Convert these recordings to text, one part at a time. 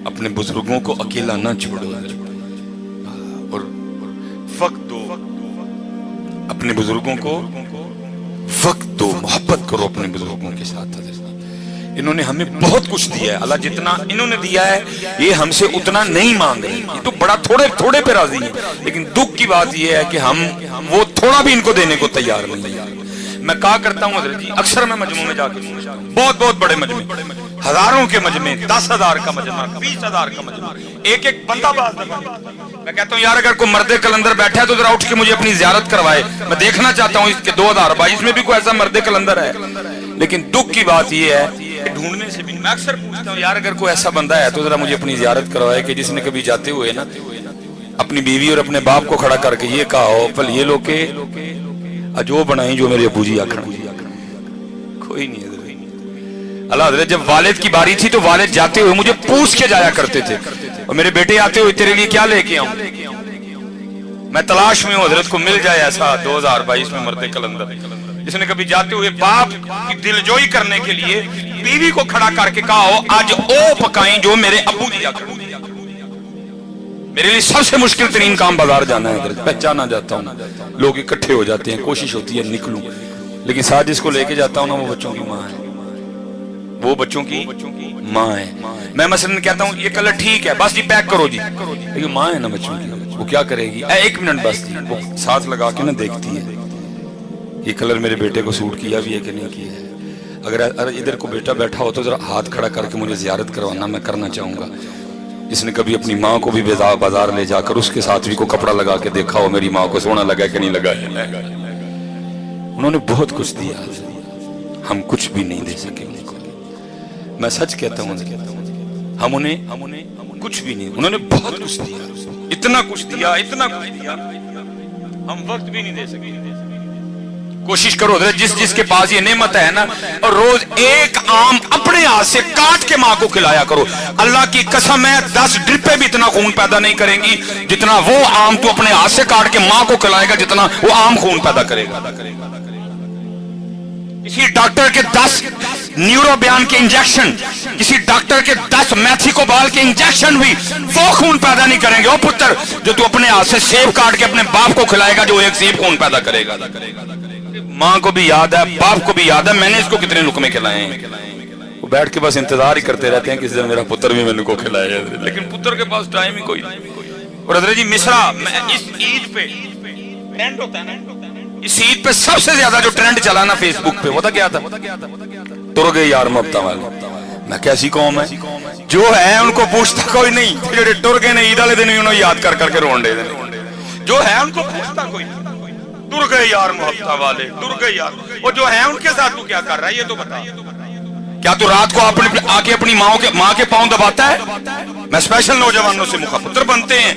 اپنے بزرگوں کو اکیلا نہ چھوڑو اور وقت دو، اپنے بزرگوں کو وقت دو، محبت کرو اپنے بزرگوں کے ساتھ۔ انہوں نے ہمیں بہت کچھ دیا ہے، اللہ جتنا انہوں نے دیا ہے یہ ہم سے اتنا نہیں مانگ رہے، یہ تو بڑا تھوڑے پہ راضی ہیں، لیکن دکھ کی بات یہ ہے کہ ہم وہ تھوڑا بھی ان کو دینے کو تیار نہیں۔ میں کہا کرتا ہوں حضرت جی، اکثر میں مجمع میں جا کے بہت بڑے مجمع، ہزاروں کے مجمع، 10,000 کا مجمع، 20,000 کا مجمع، ایک بندہ باز دفعہ میں کہتا ہوں یار اگر کوئی مرد کلندر بیٹھا ہے تو ذرا اٹھ کے مجھے اپنی زیارت کروائے، میں دیکھنا چاہتا ہوں اس کے 2022 میں بھی کوئی ایسا مرد کلندر ہے۔ لیکن دکھ کی بات یہ ہے ڈھونڈنے سے بھی میں اکثر پوچھتا ہوں یار اگر کوئی ایسا بندہ ہے تو ذرا مجھے اپنی زیارت کروائے کہ جس نے کبھی جاتے ہوئے نا اپنی بیوی اور اپنے باپ کو کھڑا کر کے یہ کہا ہو پل یہ لوگ کے اجو بنائیں جو میرے ابو جی آکھن، کوئی نہیں ہے۔ اللہ حضرت جب والد کی باری تھی تو والد جاتے ہوئے مجھے پوچھ کے جایا کرتے تھے، اور میرے بیٹے آتے ہوئے تیرے لیے کیا لے کے آؤں؟ میں تلاش میں ہوں حضرت کو مل جائے ایسا 2022 میں مرد کلندر جس نے کبھی جاتے ہوئے باپ کی دلجوئی کرنے کے لیے بیوی کو کھڑا کر کے کہا ہو آج او پکائیں جو میرے ابو جی آکھن۔ میرے لیے سب سے مشکل ترین کام بازار جانا ہے حضرت، پہچانا جاتا ہوں، لوگ اکٹھے ہو جاتے ہیں، کوشش ہوتی ہے نکلوں، لیکن ساتھ جس کو لے کے جاتا ہوں نا وہ بچوں کی ماں ہے، وہ بچوں کی ماں ہے۔ میں مثلا کہتا ہوں یہ کلر ٹھیک ہے بس جی پیک کرو جی، لیکن ماں ہے نا بچوں کی، وہ کیا کرے گی؟ ایک منٹ بس جی، وہ ساتھ لگا کے نا دیکھتی ہے یہ کلر میرے بیٹے کو سوٹ کیا بھی ہے کہ نہیں کیا ہے۔ اگر ادھر کو بیٹا بیٹھا ہو تو ذرا ہاتھ کھڑا کر کے مجھے زیارت کروانا، میں کرنا چاہوں گا۔ جس نے کبھی اپنی ماں کو بھی بازار لے جا کر اس کے ساتھ بھی کو کپڑا لگا کے دیکھا ہو میری ماں کو سونا لگا کہ نہیں لگا ہے۔ انہوں نے بہت کچھ دیا، ہم کچھ بھی نہیں دے سکے ان کو، میں سچ کہتا ہوں ہم انہیں کچھ بھی نہیں، انہوں نے بہت کچھ دیا، اتنا کچھ دیا ہم وقت بھی نہیں دے سکے۔ کوشش کرو حضرت جس کے پاس یہ نعمت ہے نا، اور روز ایک آم اپنے ہاتھ سے کاٹ کے ماں کو کھلایا کرو، اللہ کی قسم ہے 10 ڈرپیں بھی اتنا خون پیدا نہیں کریں گی جتنا وہ آم تو اپنے ہاتھ سے کاٹ کے ماں کو کھلائے گا جتنا وہ آم خون پیدا کرے گا۔ کسی ڈاکٹر کے 10 نیورو بیان کے انجیکشن، کسی ڈاکٹر کے 10 میتھیکوبال کے انجیکشن بھی وہ خون پیدا نہیں کریں گے او پتر جو تو اپنے ہاتھ سے سیب کاٹ کے اپنے باپ کو کھلائے گا جو ایک سیب خون پیدا کرے گا۔ ماں کو بھی یاد ہے، باپ کو بھی یاد ہے میں نے اس کو کتنے لقمے کھلائے ہیں، وہ بیٹھ کے بس انتظار ہی کرتے رہتے ہیں کس دن میرا پتر بھی میں کو کھلائے، لیکن پتر کے پاس ٹائم ہی کوئی نہیں۔ اور حضرت جی مصرع میں اس عید پہ ٹرینڈ ہوتا ہے نا، اس عید پہ سب سے زیادہ جو ٹرینڈ چلا نا فیس بک پہ وہ تھا کیا تھا؟ تر گئے یار مبتا والے۔ میں کیسی قوم ہے جو ہے ان کو پوچھتا کوئی نہیں، جو ٹر گئے عید والے دن انہوں یاد کر کے رونے دے، جو ہے ان کو پوچھتا کوئی نہیں، تر گئے یار محبتہ والے، تر گئے یار، وہ جو ہیں ان کے ساتھ تو کیا کر رہا ہے یہ تو بتا۔ کیا تو رات کو آ کے اپنی ماں کے پاؤں دباتا ہے؟ میں اسپیشل نوجوانوں سے مخاطب بنتے ہیں،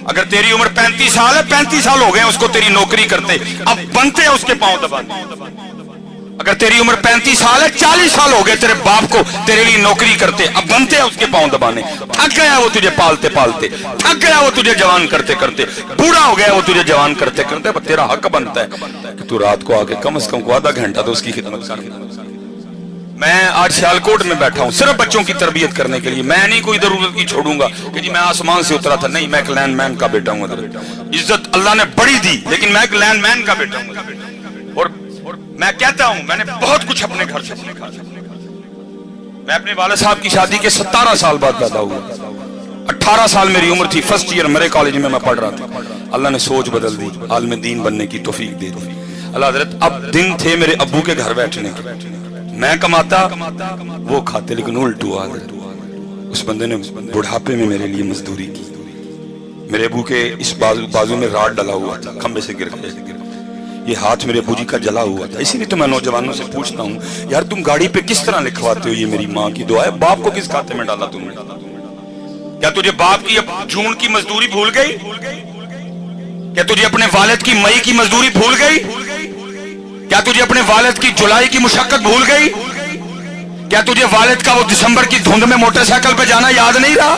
اگر تیری عمر 35 سال ہے، 35 سال ہو گئے ہیں اس کو تیری نوکری کرتے، اب بنتے ہیں اس کے پاؤں دبانے۔ اگر تیری عمر 35 سال ہے، 40 سال ہو گئے تیرے باپ کو تیرے لیے نوکری کرتے، اب بنتے ہیں اس کے پاؤں دبانے۔ تھک گیا وہ تجھے پالتے پالتے، تھک گیا وہ تجھے جوان کرتے کرتے، بوڑھا ہو گیا وہ تجھے جوان کرتے کرتے، اب تیرا حق بنتا ہے کہ تو رات کو آ کے کم از کم آدھا گھنٹہ تو اس کی خدمت کر۔ میں آج سیالکوٹ میں بیٹھا ہوں صرف بچوں کی تربیت کرنے کے لیے، میں نہیں کوئی ضرورت کی چھوڑوں گا کہ جی میں آسمان سے اترا تھا، نہیں، میں ایک لینڈ مین کا بیٹا ہوں۔ عزت اللہ نے بڑی دی لیکن میں ایک لینڈ مین کا بیٹا ہوں، اور میں کہتا ہوں میں نے بہت کچھ اپنے گھر سے سیکھا۔ میں اپنے والد صاحب کی شادی کے 17 سال بعد پیدا ہوا، 18 سال میری عمر تھی، فرسٹ ایئر میرے کالج میں پڑھ رہا تھا، اللہ نے سوچ بدل دی، عالم دین بننے کی توفیق دے دی۔ اللہ حضرت اب دن تھے میرے ابو کے گھر بیٹھنے کے، میں کماتا وہ کھاتے، لیکن الٹو حضرت اس بندے نے بڑھاپے میں میرے لیے مزدوری کی، میرے ابو کے اس بازو میں راڈ ڈلا ہوا تھا، کھمبے سے گر گئے، یہ ہاتھ میرے ابو جی کا جلا ہوا تھا۔ اسی لیے تو میں نوجوانوں سے پوچھتا ہوں یار تم گاڑی پہ کس طرح لکھواتے ہو یہ میری ماں کی دعا ہے، باپ کو کس کھاتے میں ڈالا تم نے؟ کیا تجھے باپ کی جون کی مزدوری بھول گئی؟ کیا تجھے اپنے والد کی مئی کی مزدوری بھول گئی؟ کیا تجھے اپنے والد کی جولائی کی مشقت بھول گئی؟ کیا تجھے والد کا وہ دسمبر کی دھند میں موٹر سائیکل پہ جانا یاد نہیں رہا؟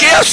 KFC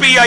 PIA,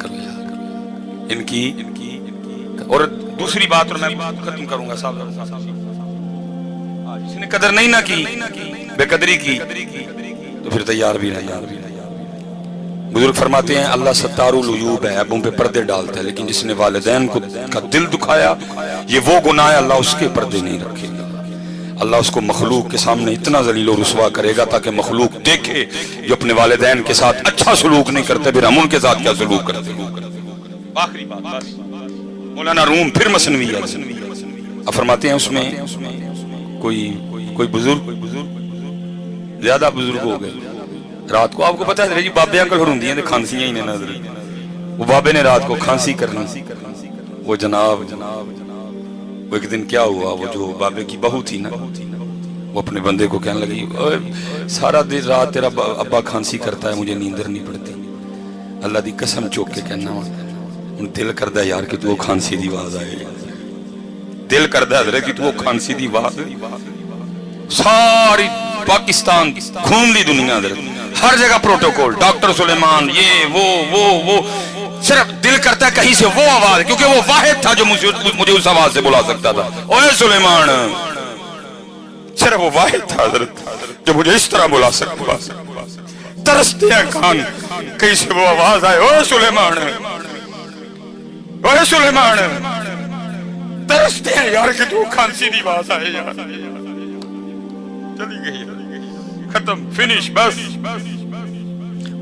کرو یار، ان کی اور دوسری بات اور میں ختم کروں گا صاحب، جس نے قدر نہیں نہ کی، بے قدری کی، تو پھر تیار بھی نہیں۔ بزرگ فرماتے ہیں اللہ ستار العیوب ہے، عیبوں پہ پردے ڈالتا ہے، لیکن جس نے والدین کا دل دکھایا یہ وہ گناہ ہے، اللہ اس کے پردے نہیں رکھے گا۔ اللہ اس کو مخلوق کے سامنے اتنا ذلیل و رسوا کرے گا تاکہ مخلوق دیکھے جو اپنے والدین کے ساتھ اچھا سلوک نہیں کرتے پھر ہم ان کے ساتھ کیا سلوک کرتے۔ آخری بات بس، مولانا روم پھر مثنوی ہے، اب فرماتے ہیں اس میں کوئی بزرگ زیادہ بزرگ ہو گئے رات کو، آپ کو پتا ہے جی بابے انکل ہرندی ہیں کھانسیاں ہی نے نظر، وہ بابے نے رات کو کھانسی کرنی، وہ جناب وہ ایک دن کیا ہوا، وہ جو بابے کی بہو تھی نا وہ اپنے بندے کو کہنے لگی سارا دن رات تیرا ابا کھانسی کرتا ہے مجھے نیندر نہیں پڑتی، اللہ دی قسم چوک کے کہنا ان دل کردہ یار کہ تو وہ کھانسی دی آواز آئے، دل کردہ حضرت کہ تو وہ کھانسی دی آواز، ساری پاکستان گھوم لی دنیا حضرت، ہر جگہ پروٹوکول، ڈاکٹر سلیمان یہ وہ صرف دل کرتا ہے کہیں سے وہ آواز، کیونکہ وہ واحد تھا جو مجھے اس آواز سے بلا سکتا تھا، اوے سلیمان، صرف وہ واحد تھا حضرت جو مجھے اس طرح بلا سکتا، ترستے ہیں کان کہیں سے وہ آواز آئے، اوے سلیمان، اوے سلیمان، ترستے ہیں یار کہ تو کھانسی دی آواز آئے یار، چلی گئی ختم فنش بس۔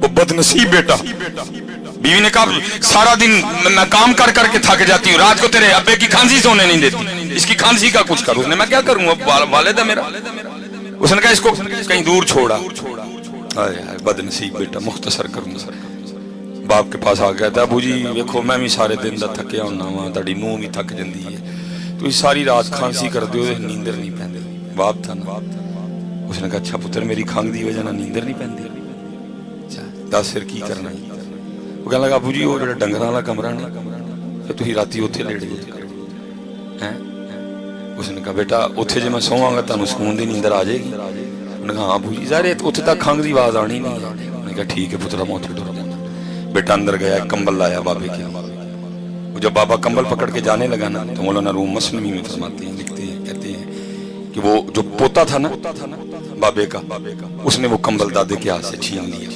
وہ بدنصیب بیٹا، بیوی نے کہا سارا دن میں کام کر کے تھک جاتی ہوں، رات کو تیرے ابے کی کھانسی سونے نہیں دیتی، اس کی کھانسی کا کچھ کروں، میں کیا کروں، والد ہے میرا، اس نے کہا اس کو کہیں دور چھوڑا، بدنصیب بیٹا، مختصر کروں گا، باپ کے پاس آ گیا تھا، ابو جی دیکھو میں بھی سارے دن دا تھکیا ہونا وا، تہاڈی نوح بھی تھک جاندی ہے، تو ساری رات کھانسی کردے ہو نیندر نہیں پیندی، باپ تھا نا، اس نے کہا اچھا پتر میری کھانگ دی وجہ نہ نیندر نہیں پیندی، دس پھر کی کرنا ہے، وہ کہنے لگا ابو جی وہ جڑا ڈنگراں والا کمرہ نہیں پھر تسی راتی اوتھے لیٹ جائے ہیں، اس نے کہا بیٹا اوتھے جے میں سوواں گا تانوں سکون دی نیندر آ جائے گی، انہوں نے کہا ہاں ابو جی ظاہر ہے اوتھے تک کھانگ دی آواز آنی نہیں ہے، انہوں نے کہا ٹھیک ہے پترا میں اوتھے ڈر جانا، بیٹا اندر گیا کمبل لایا بابے کے، وہ جب بابا کمبل پکڑ کے جانے لگا نا تو مولانا روم مثنوی میں فرماتے ہیں، لکھتے ہیں، کہتے ہیں کہ وہ جو پوتا تھا نا بابے کا، اس نے وہ کمبل دادے کے ہاتھ سے چھین لیا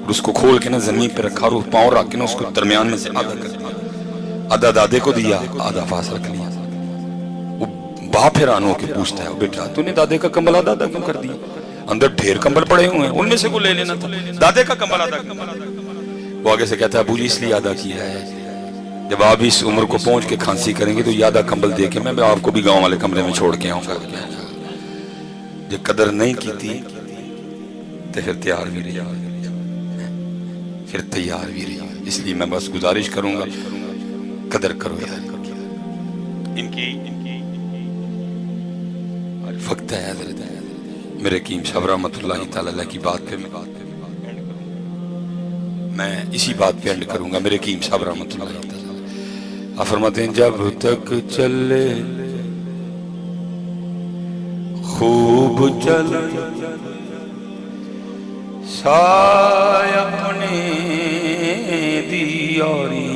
اور اس کو کھول کے نا زمین پہ رکھا اور پاؤں رکھ کے نا اس کو درمیان میں سے آدھا کر دیا، آدھا دادے کو دیا، آدھا پاس رکھ لیا۔ وہ باپ حیران ہو کے پوچھتا ہے بیٹا تو نے دادے کا کمبل آدھا کیوں کر دیا، اندر ڈھیر کمبل پڑے ہوئے ہیں ان میں سے کو لے لینا تھا، دادے کا کمبل آدھا، وہ آگے سے کہتا ہے ابو جی اس لیے آدھا کیا ہے جب آپ اس عمر کو پہنچ کے کھانسی کریں گے تو یہ آدھا کمبل دے کے میں آپ کو بھی گاؤں والے کمرے میں چھوڑ کے آؤں گا، جو قدر نہیں کی تھی تو پھر تیار بھی رہی، پھر تیار بھی رہی، اس لیے میں بس گزارش کروں گا قدر کرو یار ان کی وقت ہے حضرت میرے حکیم صاحب رحمۃ اللہ تعالی کی بات پہ میں اسی بات پہ اینڈ کروں گا، میرے حکیم صاحب رحمۃ اللہ تعالی آپ فرماتے ہیں جب تک چلے خوب چل سایہ اپنے دی آری